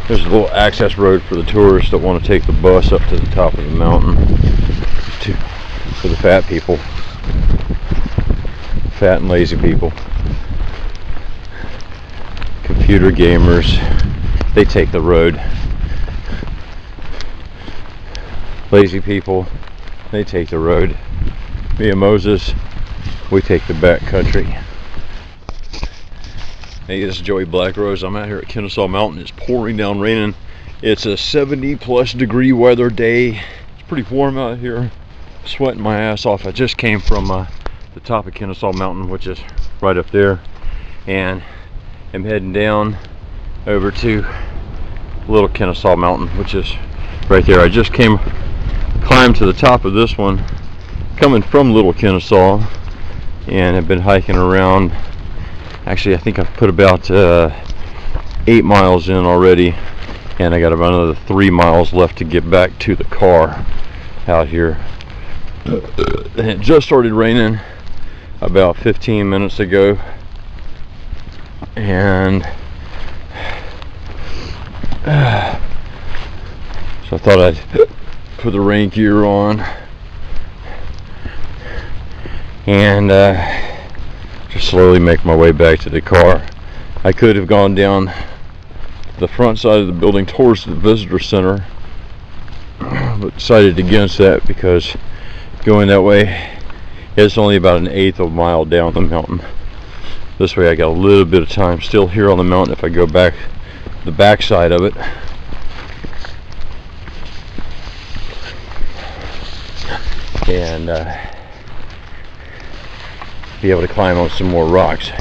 There's a little access road for the tourists that want to take the bus up to the top of the mountain. For the fat people. Fat and lazy people. Computer gamers, they take the road. Lazy people, they take the road. Me and Moses, we take the back country. Hey, this is Joey Blackrose. I'm out here at Kennesaw Mountain. It's pouring down raining. It's a 70+ degree weather day. It's pretty warm out here. Sweating my ass off. I just came from the top of Kennesaw Mountain, which is right up there, and I'm heading down over to Little Kennesaw Mountain, which is right there. I just climbed to the top of this one coming from Little Kennesaw, and have been hiking around. Actually, I think I've put about 8 miles in already, and I got about another 3 miles left to get back to the car out here. And it just started raining about 15 minutes ago, and so I thought I'd put the rain gear on and just slowly make my way back to the car. I could have gone down the front side of the building towards the visitor center, but decided against that because going that way, it's only about 1/8 of a mile down the mountain. This way I got a little bit of time still here on the mountain if I go back the back side of it. And be able to climb on some more rocks.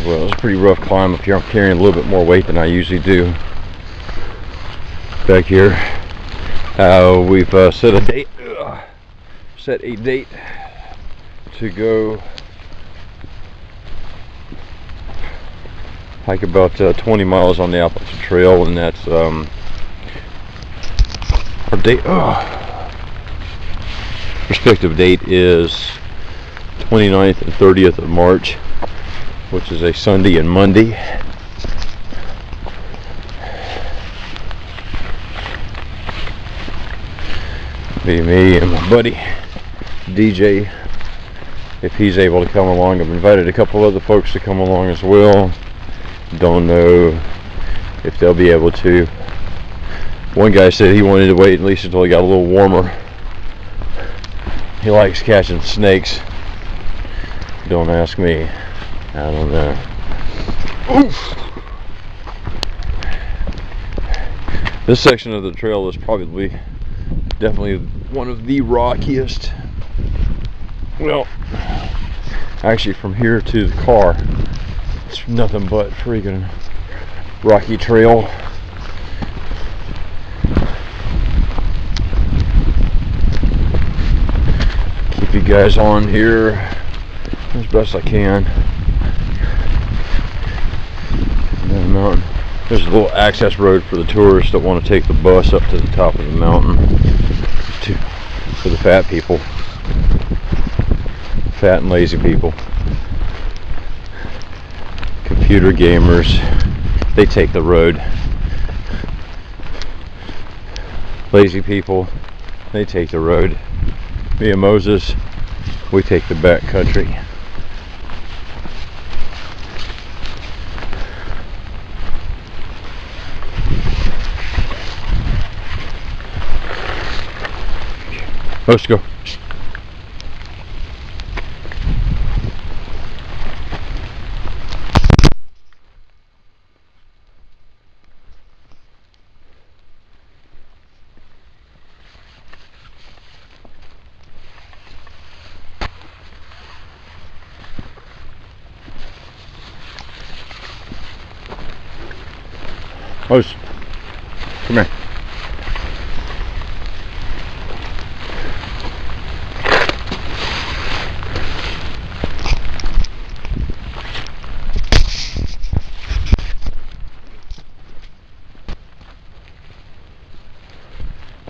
Well, it's a pretty rough climb up here. I'm carrying a little bit more weight than I usually do. Back here, we've set a date to go hike about 20 miles on the Appleton Trail, and that's our date. Prospective date is 29th and 30th of March, which is a Sunday and Monday. Be me and my buddy DJ, if he's able to come along. I've invited a couple other folks to come along as well. Don't know if they'll be able to. One guy said he wanted to wait at least until it got a little warmer. He likes catching snakes. Don't ask me. I don't know. Oof. This section of the trail is definitely one of the rockiest. Well, actually from here to the car, it's nothing but freaking rocky trail. Keep you guys on here as best I can. Down the mountain. There's a little access road for the tourists that want to take the bus up to the top of the mountain. For the fat people. Fat and lazy people. Computer gamers, they take the road. Lazy people, they take the road. Me and Moses, we take the back country. Let's go. Moses, come here.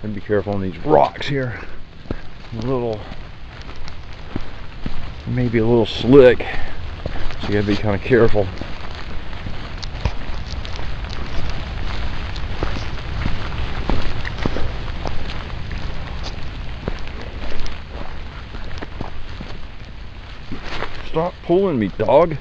And be careful on these rocks here. Maybe a little slick, so you gotta be kind of careful. Stop pulling me, dog.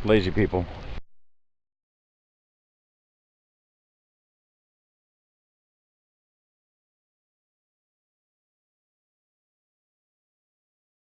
Lazy people.